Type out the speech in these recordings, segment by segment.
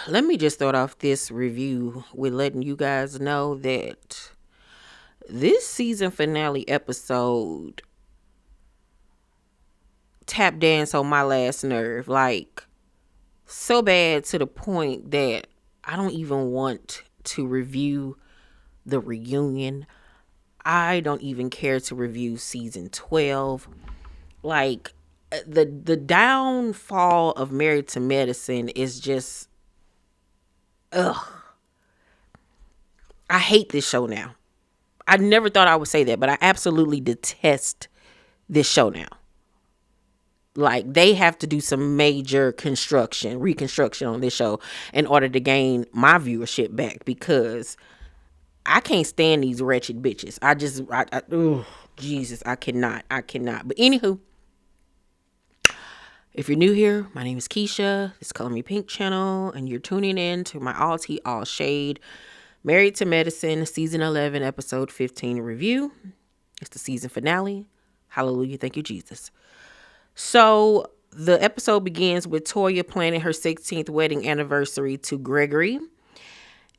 let me just start off this review with letting you guys know that this season finale episode tap dance on my last nerve. Like, so bad to the point that I don't even want to review the reunion. I don't even care to review season 12. Like, the downfall of Married to Medicine is just, ugh. I hate this show now. I never thought I would say that, but I absolutely detest this show now. Like, they have to do some major reconstruction on this show in order to gain my viewership back, because I can't stand these wretched bitches. Jesus, I cannot. But anywho, if you're new here, my name is Keisha. This is ColorMePynk channel, and you're tuning in to my all tea, all shade Married to Medicine season 11 episode 15 review. It's the season finale. Hallelujah. Thank you, Jesus. So the episode begins with Toya planning her 16th wedding anniversary to Gregory.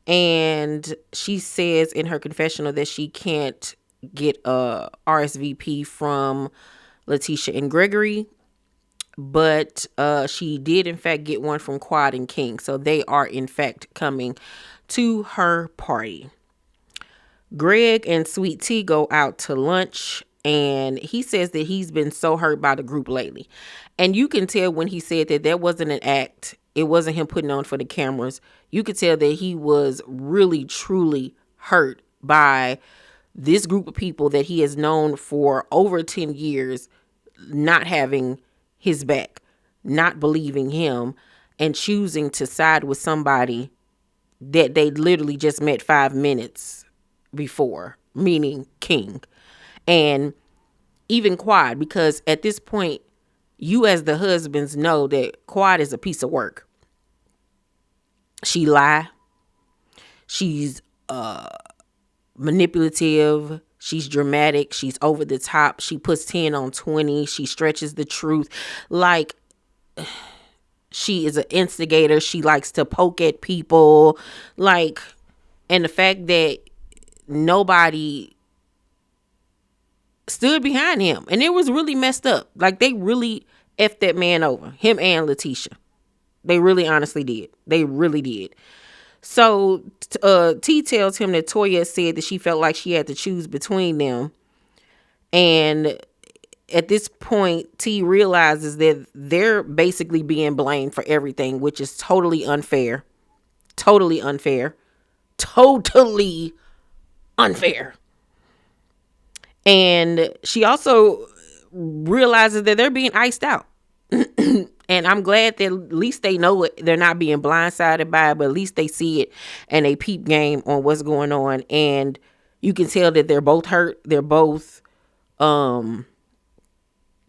And she says in her confessional that she can't get a RSVP from Letitia and Gregory. But she did, in fact, get one from Quad and King. So they are, in fact, coming to her party. Greg and Sweet Tea go out to lunch, and he says that he's been so hurt by the group lately. And you can tell when he said that wasn't an act. It wasn't him putting on for the cameras. You could tell that he was really, truly hurt by this group of people that he has known for over 10 years not having his back, not believing him, and choosing to side with somebody that they literally just met 5 minutes before, meaning King. And even Quad, because at this point, you as the husbands know that Quad is a piece of work. She lie. She's manipulative. She's dramatic. She's over the top. She puts 10 on 20. She stretches the truth. Like, she is an instigator. She likes to poke at people. Like, and the fact that nobody stood behind him. And it was really messed up. Like, they really effed that man over. Him and Letitia. They really honestly did. They really did. So T tells him that Toya said that she felt like she had to choose between them. And at this point, T realizes that they're basically being blamed for everything, which is totally unfair. Totally unfair. Totally unfair. And she also realizes that they're being iced out. And I'm glad that at least they know it. They're not being blindsided by it, but at least they see it and they peep game on what's going on. And you can tell that they're both hurt. They're both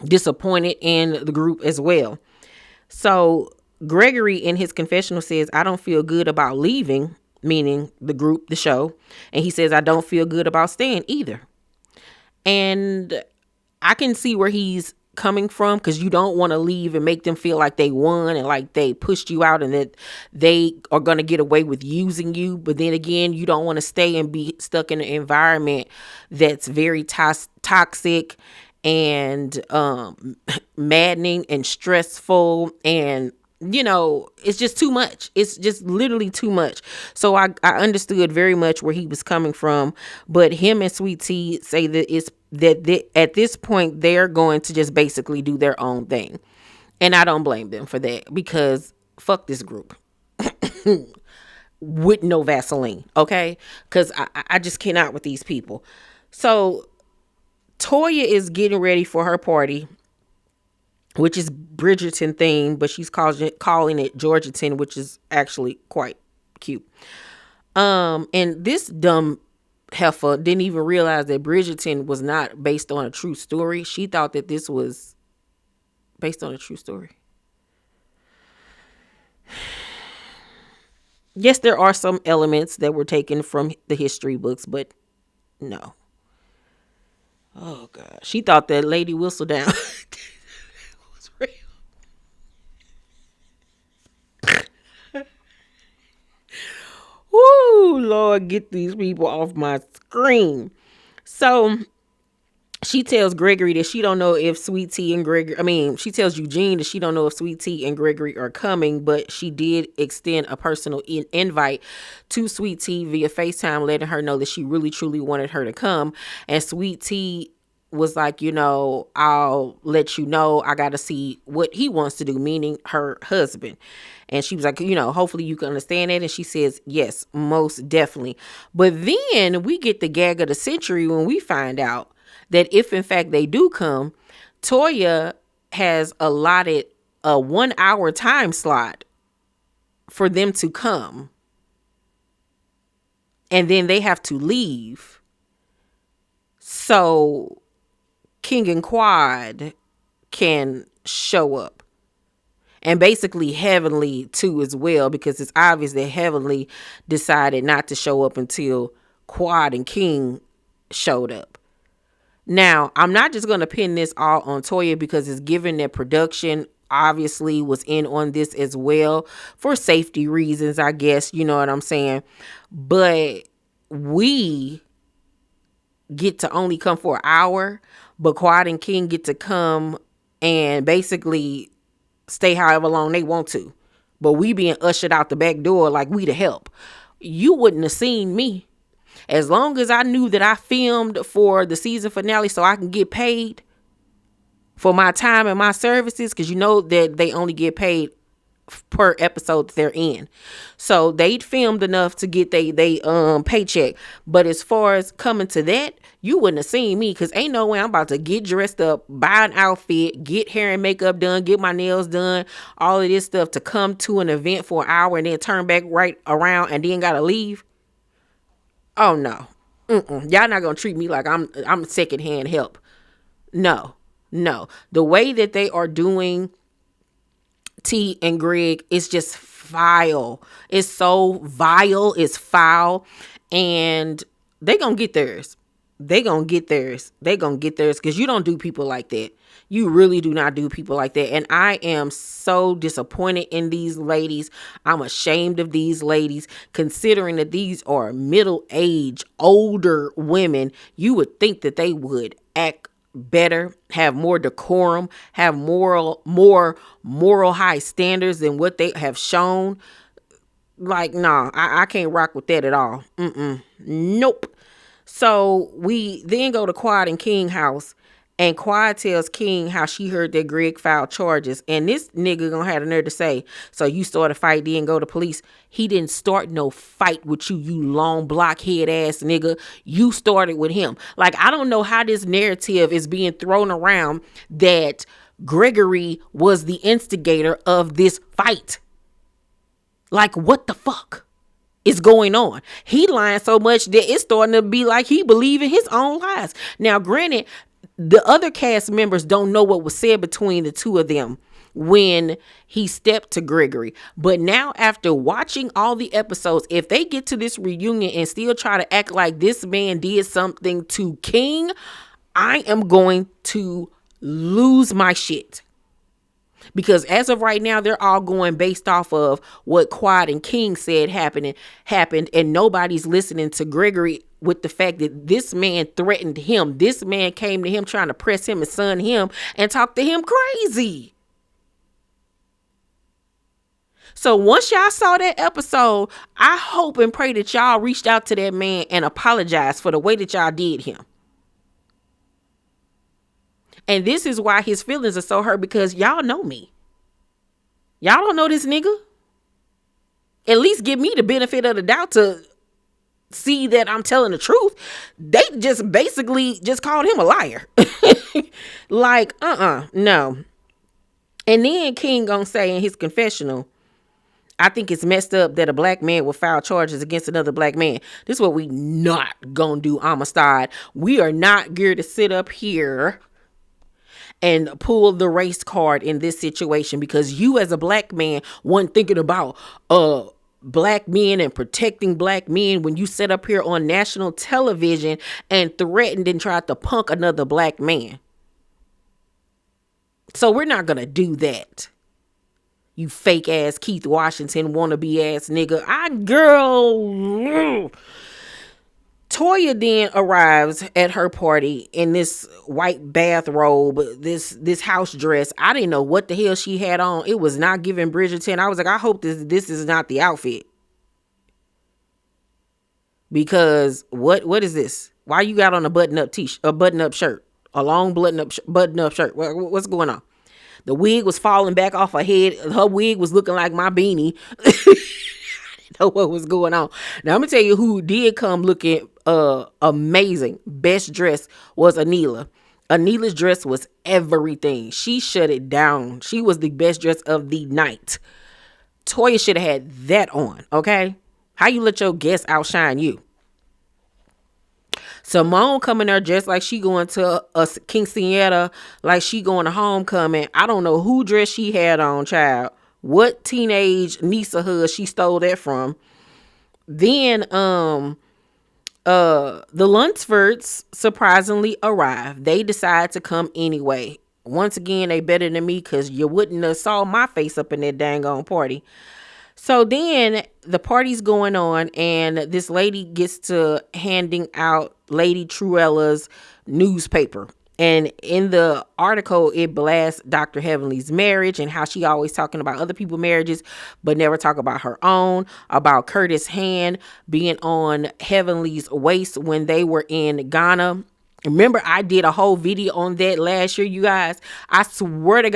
disappointed in the group as well. So Gregory in his confessional says, I don't feel good about leaving, meaning the group, the show. And he says, I don't feel good about staying either. And I can see where he's coming from, because you don't want to leave and make them feel like they won and like they pushed you out and that they are going to get away with using you. But then again, you don't want to stay and be stuck in an environment that's very toxic and maddening and stressful, and it's just too much. It's just literally too much. So I understood very much where he was coming from. But him and Sweet Tea say that at this point, they're going to just basically do their own thing. And I don't blame them for that, because fuck this group. With no Vaseline, okay? Because I just cannot with these people. So Toya is getting ready for her party, which is Bridgerton themed, but she's calling it Georgiaton, which is actually quite cute. And this dumb heifer didn't even realize that Bridgerton was not based on a true story. She thought that this was based on a true story. Yes, there are some elements that were taken from the history books, but no. Oh, God. She thought that Lady Whistledown was real. Ooh, Lord, get these people off my screen. So she tells Gregory that she don't know if Sweet Tea and she tells Eugene that she don't know if Sweet Tea and Gregory are coming, but she did extend a personal invite to Sweet Tea via FaceTime, letting her know that she really truly wanted her to come. And Sweet Tea was like, I'll let you know. I got to see what he wants to do, meaning her husband. And she was like, hopefully you can understand it. And she says, yes, most definitely. But then we get the gag of the century when we find out that if in fact they do come, Toya has allotted a 1 hour time slot for them to come. And then they have to leave. So King and Quad can show up. And basically Heavenly too as well, because it's obvious that Heavenly decided not to show up until Quad and King showed up. Now, I'm not just going to pin this all on Toya, because it's given that production obviously was in on this as well for safety reasons, I guess, you know what I'm saying? But we get to only come for an hour, but Quad and King get to come and basically stay however long they want to. But we being ushered out the back door like we the help. You wouldn't have seen me. As long as I knew that I filmed for the season finale so I can get paid for my time and my services, because that they only get paid per episode that they're in. So they'd filmed enough to get they paycheck. But as far as coming to that, you wouldn't have seen me, because ain't no way I'm about to get dressed up, buy an outfit, get hair and makeup done, get my nails done, all of this stuff to come to an event for an hour and then turn back right around and then gotta leave. Oh no. Y'all not gonna treat me like I'm secondhand help. No. The way that they are doing T and Greg is just vile. It's so vile. It's foul. And they gonna get theirs. Because you don't do people like that. You really do not do people like that. And I am so disappointed in these ladies. I'm ashamed of these ladies, considering that these are middle-aged, older women. You would think that they would act better, have more decorum, have more moral high standards than what they have shown. Like, nah, I can't rock with that at all. Nope. So we then go to Quad and King house, and Quad tells King how she heard that Greg filed charges. And this nigga gonna have the nerve to say, so you start a fight, then go to police. He didn't start no fight with you, you long blockhead ass nigga. You started with him. Like, I don't know how this narrative is being thrown around that Gregory was the instigator of this fight. Like, what the fuck is going on? He lying so much that it's starting to be like he believe in his own lies. Now, granted, the other cast members don't know what was said between the two of them when he stepped to Gregory. But now, after watching all the episodes, if they get to this reunion and still try to act like this man did something to King, I am going to lose my shit. Because as of right now, they're all going based off of what Quad and King said happened, and nobody's listening to Gregory with the fact that this man threatened him. This man came to him trying to press him and son him and talk to him crazy. So once y'all saw that episode, I hope and pray that y'all reached out to that man and apologized for the way that y'all did him. And this is why his feelings are so hurt, because y'all know me. Y'all don't know this nigga. At least give me the benefit of the doubt to see that I'm telling the truth. They just basically just called him a liar. Like, no. And then King gonna say in his confessional, I think it's messed up that a black man will file charges against another black man. This is what we not gonna do, Amistad. We are not geared to sit up here and pull the race card in this situation, because you as a black man weren't thinking about black men and protecting black men when you set up here on national television and threatened and tried to punk another black man. So we're not going to do that. You fake ass Keith Washington wannabe ass nigga. Girl. Toya then arrives at her party in this white bathrobe, this house dress. I didn't know what the hell she had on. It was not giving Bridgerton. I was like, I hope this is not the outfit. Because what is this? Why you got on a button-up shirt? A long button-up shirt. What's going on? The wig was falling back off her head. Her wig was looking like my beanie. Know what was going on. Now I'm gonna tell you who did come looking amazing. Best dress was Anila. Anila's dress was everything. She shut it down. She was the best dress of the night. Toya should have had that on, okay? How you let your guests outshine you? Simone coming there just like she going to a quinceañera, like she going to homecoming. I don't know who dress she had on, child. What teenage niece of hers she stole that from. Then the Lunsfords surprisingly arrived. They decide to come anyway. Once again, they better than me because you wouldn't have saw my face up in that dang on party. So then the party's going on and this lady gets to handing out Lady Truella's newspaper. And in the article, it blasts Dr. Heavenly's marriage and how she always talking about other people's marriages, but never talk about her own, about Curtis' hand being on Heavenly's waist when they were in Ghana. Remember, I did a whole video on that last year, you guys. I swear to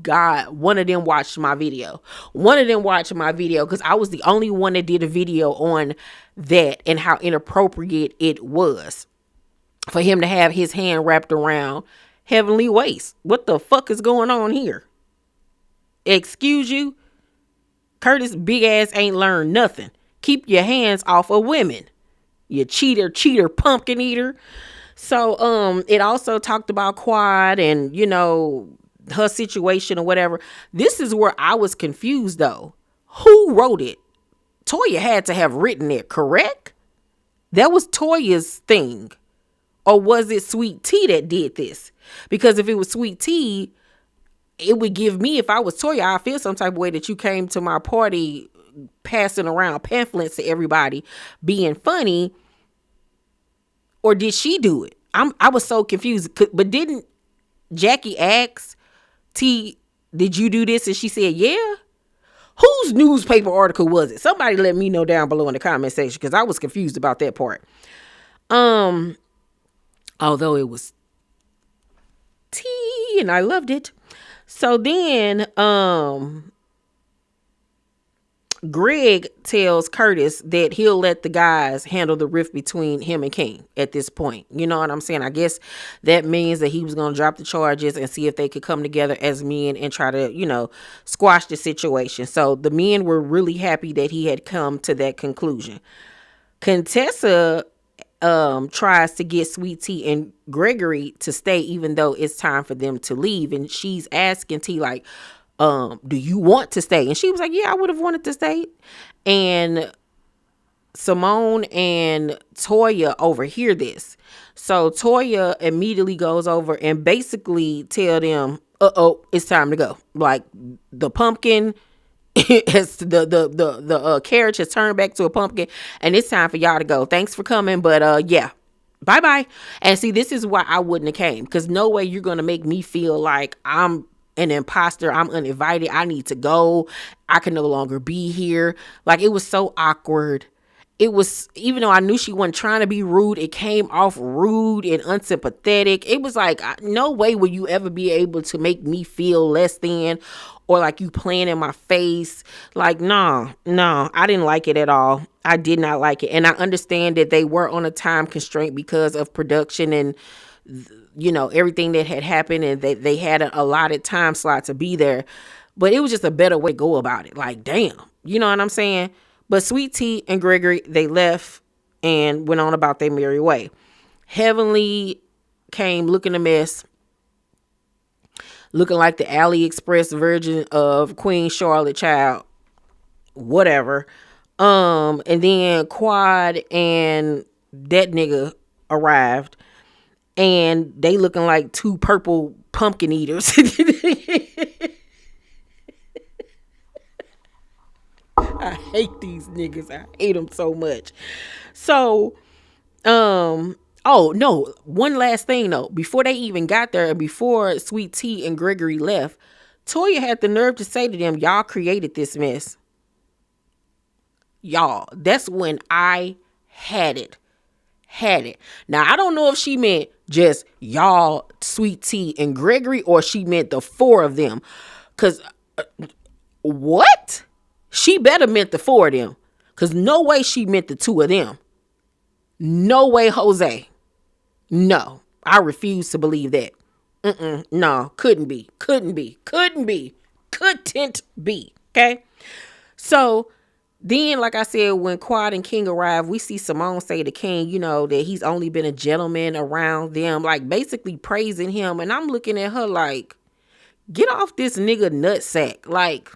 God, one of them watched my video. Because I was the only one that did a video on that and how inappropriate it was for him to have his hand wrapped around Heavenly waist. What the fuck is going on here? Excuse you? Curtis big ass ain't learned nothing. Keep your hands off of women. You cheater, pumpkin eater. So it also talked about Quad and, you know, her situation or whatever. This is where I was confused though. Who wrote it? Toya had to have written it, correct? That was Toya's thing. Or was it Sweet Tea that did this? Because if it was Sweet Tea, it would give me, if I was Toya, I feel some type of way that you came to my party passing around pamphlets to everybody being funny. Or did she do it? I was so confused. But didn't Jackie ask T, did you do this? And she said, yeah. Whose newspaper article was it? Somebody let me know down below in the comment section because I was confused about that part. Although it was tea and I loved it. So then Greg tells Curtis that he'll let the guys handle the rift between him and King at this point. You know what I'm saying? I guess that means that he was going to drop the charges and see if they could come together as men and try to, you know, squash the situation. So the men were really happy that he had come to that conclusion. Contessa tries to get Sweet Tea and Gregory to stay even though it's time for them to leave. And she's asking T like, do you want to stay? And she was like, yeah, I would have wanted to stay. And Simone and Toya overhear this. So Toya immediately goes over and basically tell them, it's time to go. Like the pumpkin has the carriage has turned back to a pumpkin and it's time for y'all to go. Thanks for coming. But yeah, bye. And see, this is why I wouldn't have came. Because no way you're going to make me feel like I'm an imposter. I'm uninvited. I need to go. I can no longer be here. Like, it was so awkward. It was, even though I knew she wasn't trying to be rude, it came off rude and unsympathetic. It was like, no way will you ever be able to make me feel less than, or like you playing in my face. Like, no, I didn't like it at all. I did not like it. And I understand that they were on a time constraint because of production and, you know, everything that had happened, and they had an allotted time slot to be there. But it was just a better way to go about it. Like, damn, you know what I'm saying? But Sweet Tea and Gregory, they left and went on about their merry way. Heavenly came looking a mess, looking like the AliExpress version of Queen Charlotte, child, whatever. And then Quad and that nigga arrived, and they looking like two purple pumpkin eaters. I hate these niggas. I hate them so much. So, oh no, one last thing though. Before they even got there, and before Sweet Tea and Gregory left, Toya had the nerve to say to them, y'all created this mess. Y'all, that's when I had it. Now, I don't know if she meant just y'all, Sweet Tea, and Gregory, or she meant the four of them. Because, what? She better meant the four of them. Because no way she meant the two of them. No way, Jose. No, I refuse to believe that. No, couldn't be. Okay? So, then, like I said, when Quad and King arrive, we see Simone say to King, you know, that he's only been a gentleman around them, like basically praising him. And I'm looking at her like, get off this nigga nutsack. Like,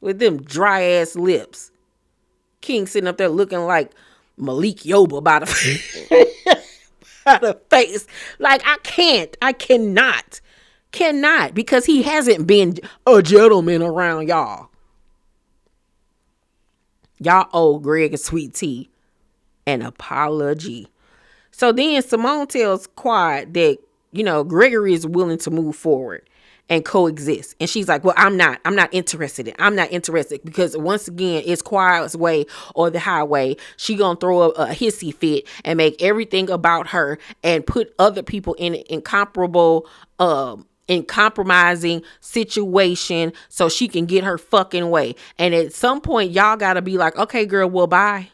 with them dry ass lips. King sitting up there looking like Malik Yoba by the face. Like, I cannot, because he hasn't been a gentleman around y'all. Y'all owe Greg and Sweet Tea an apology. So then Simone tells Quad that, you know, Gregory is willing to move forward and coexist. And she's like, well, I'm not interested because once again, it's Quad's way or the highway. She gonna throw a hissy fit and make everything about her and put other people in an compromising situation so she can get her fucking way. And at some point, y'all gotta be like, okay, girl, well, bye.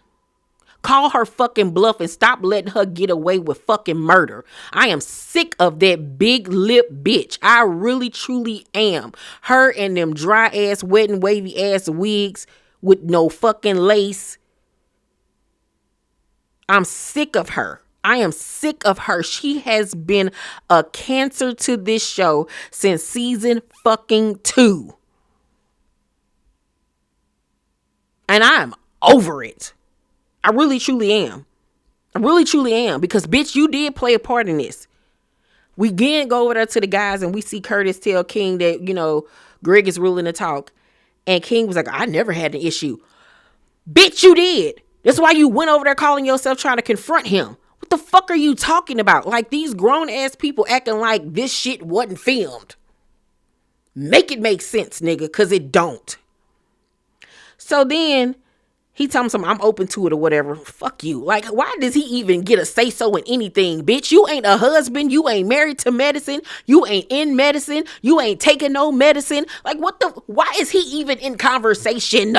Call her fucking bluff and stop letting her get away with fucking murder. I am sick of that big lip bitch. I really, truly am. Her and them dry ass, wet and wavy ass wigs with no fucking lace. I'm sick of her. I am sick of her. She has been a cancer to this show since season fucking 2. And I'm over it. I really, truly am. Because, bitch, you did play a part in this. We again go over there to the guys and we see Curtis tell King that, you know, Greg is ruling the talk. And King was like, I never had an issue. Bitch, you did. That's why you went over there calling yourself trying to confront him. What the fuck are you talking about? Like, these grown ass people acting like this shit wasn't filmed. Make it make sense, nigga, because it don't. So then he tells him, I'm open to it or whatever. Fuck you. Like, why does he even get a say so in anything, bitch? You ain't a husband. You ain't married to medicine. You ain't in medicine. You ain't taking no medicine. Like, why is he even in conversation?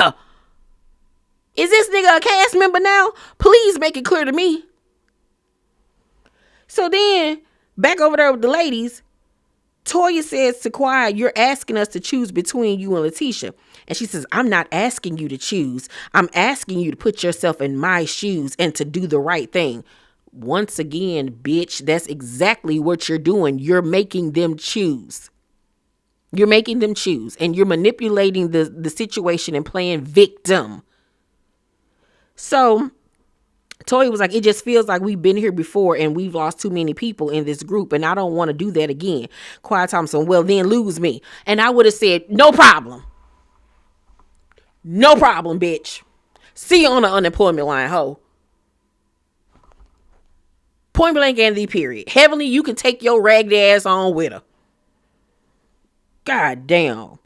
Is this nigga a cast member now? Please make it clear to me. So then, back over there with the ladies, Toya says to Quiet, you're asking us to choose between you and Letitia. And she says, I'm not asking you to choose. I'm asking you to put yourself in my shoes and to do the right thing. Once again, bitch, that's exactly what you're doing. You're making them choose. You're making them choose. And you're manipulating the situation and playing victim. So Toya was like, it just feels like we've been here before and we've lost too many people in this group and I don't want to do that again. Quiet Thompson, well, then lose me. And I would have said, no problem. No problem, bitch. See you on the unemployment line, ho. Point blank and the period. Heavenly, you can take your ragged ass on with her. God damn.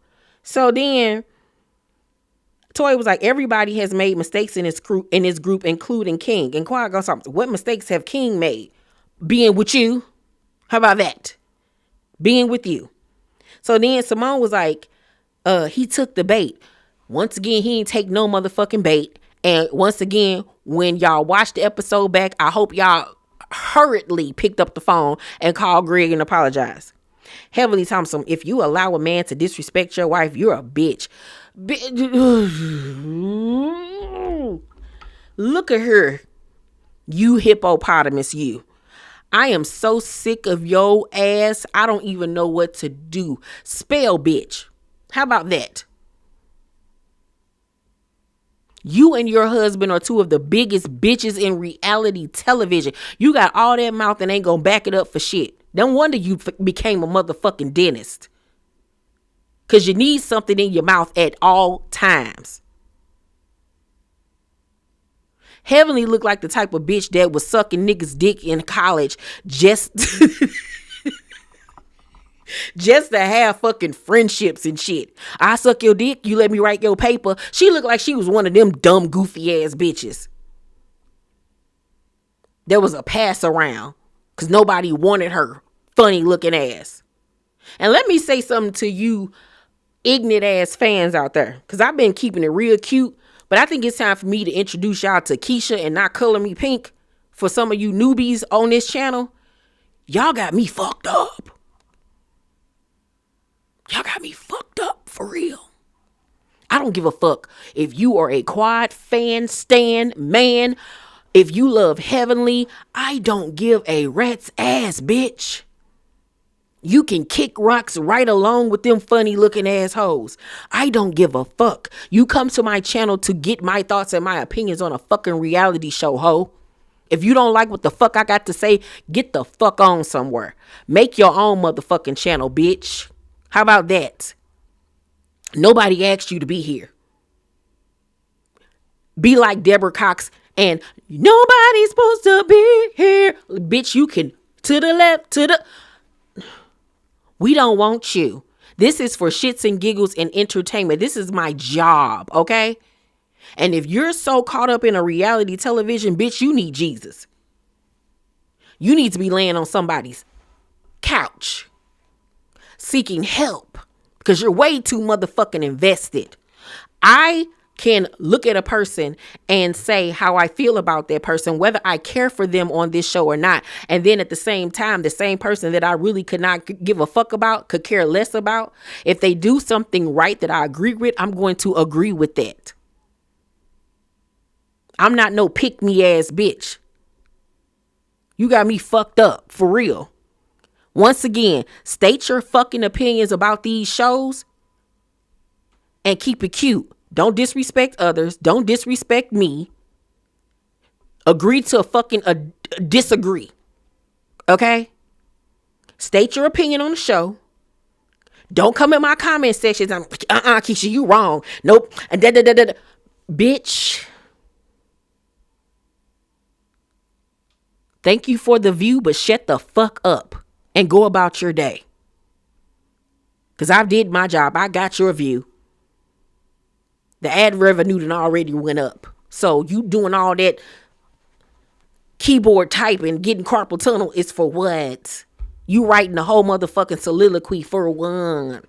So then Toya was like, everybody has made mistakes in this group, including King. And Quiet goes, what mistakes have King made? Being with you? How about that? Being with you. So then Simone was like, he took the bait. Once again, he ain't take no motherfucking bait. And once again, when y'all watch the episode back, I hope y'all hurriedly picked up the phone and called Greg and apologized. Heavenly Thompson, if you allow a man to disrespect your wife, you're a bitch. Look at her. You hippopotamus, you. I am so sick of your ass. I don't even know what to do. Spell bitch. How about that? You and your husband are two of the biggest bitches in reality television. You got all that mouth and ain't gonna back it up for shit. No wonder you became a motherfucking dentist. Because you need something in your mouth at all times. Heavenly looked like the type of bitch that was sucking niggas' dick in college just just to have fucking friendships and shit. I suck your dick, you let me write your paper. She looked like she was one of them dumb, goofy ass bitches. There was a pass around because nobody wanted her funny looking ass. And let me say something to you ignorant ass fans out there, because I've been keeping it real cute, but I think it's time for me to introduce y'all to Keisha and not ColorMePynk. For some of you newbies on this channel, y'all got me fucked up. Y'all got me fucked up for real. I don't give a fuck if you are a quad fan, stan, man. If you love Heavenly, I don't give a rat's ass, bitch. You can kick rocks right along with them funny looking assholes. I don't give a fuck. You come to my channel to get my thoughts and my opinions on a fucking reality show, ho. If you don't like what the fuck I got to say, get the fuck on somewhere. Make your own motherfucking channel, bitch. How about that? Nobody asked you to be here. Be like Deborah Cox and nobody's supposed to be here. Bitch, you can to the left, to the... We don't want you. This is for shits and giggles and entertainment. This is my job, okay? And if you're so caught up in a reality television, bitch, you need Jesus. You need to be laying on somebody's couch seeking help because you're way too motherfucking invested. I can look at a person and say how I feel about that person, whether I care for them on this show or not. And then at the same time, the same person that I really could not give a fuck about, could care less about, if they do something right that I agree with, I'm going to agree with that. I'm not no pick me ass bitch. You got me fucked up for real. Once again, state your fucking opinions about these shows and keep it cute. Don't disrespect others. Don't disrespect me. Agree to disagree. Okay? State your opinion on the show. Don't come in my comment sections. Keisha, you wrong. Nope. And bitch. Thank you for the view, but shut the fuck up and go about your day. Because I did my job. I got your view. The ad revenue done already went up. So you doing all that keyboard typing, getting carpal tunnel is for what? You writing the whole motherfucking soliloquy for what?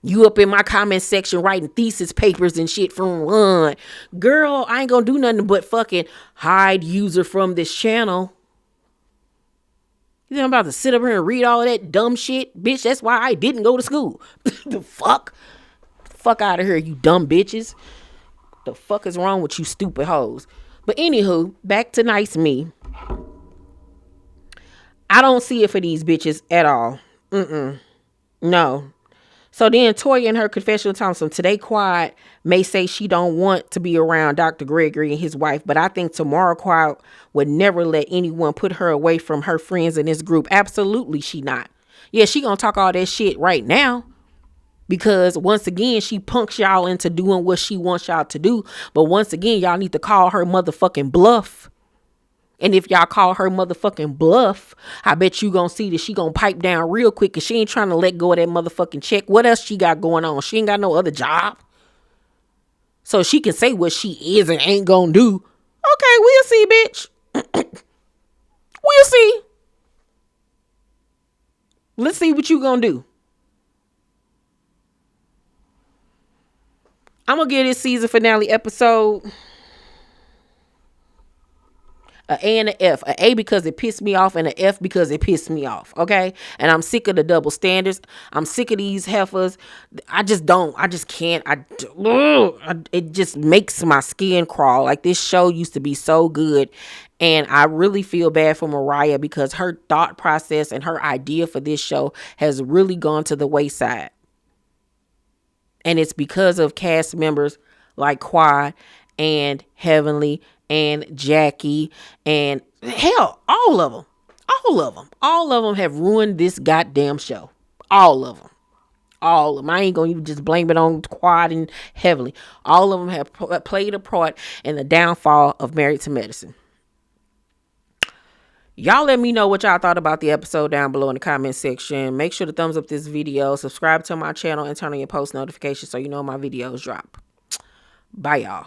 You up in my comment section writing thesis papers and shit for what? Girl, I ain't gonna do nothing but fucking hide user from this channel. You think I'm about to sit up here and read all of that dumb shit? Bitch, that's why I didn't go to school. The fuck? Fuck out of here, you dumb bitches. The fuck is wrong with you stupid hoes? But anywho, back to nice me. I don't see it for these bitches at all. No. So then Toya in her confessional Thompson, today Quad may say she don't want to be around Dr. Gregory and his wife, but I think tomorrow Quad would never let anyone put her away from her friends in this group. Absolutely she not. Yeah, she gonna talk all that shit right now. Because once again, she punks y'all into doing what she wants y'all to do. But once again, y'all need to call her motherfucking bluff. And if y'all call her motherfucking bluff, I bet you gonna see that she gonna pipe down real quick. Cause she ain't trying to let go of that motherfucking check. What else she got going on? She ain't got no other job. So she can say what she is and ain't gonna do. Okay, we'll see, bitch. We'll see. Let's see what you gonna do. I'm going to give this season finale episode an A and an F. An A because it pissed me off and an F because it pissed me off. Okay? And I'm sick of the double standards. I'm sick of these heifers. I just can't. It just makes my skin crawl. Like, this show used to be so good. And I really feel bad for Mariah because her thought process and her idea for this show has really gone to the wayside. And it's because of cast members like Quad and Heavenly and Jackie and hell, all of them. All of them have ruined this goddamn show. All of them. All of them. I ain't gonna even just blame it on Quad and Heavenly. All of them have played a part in the downfall of Married to Medicine. Y'all let me know what y'all thought about the episode down below in the comment section. Make sure to thumbs up this video, subscribe to my channel, and turn on your post notifications so you know my videos drop. Bye, y'all.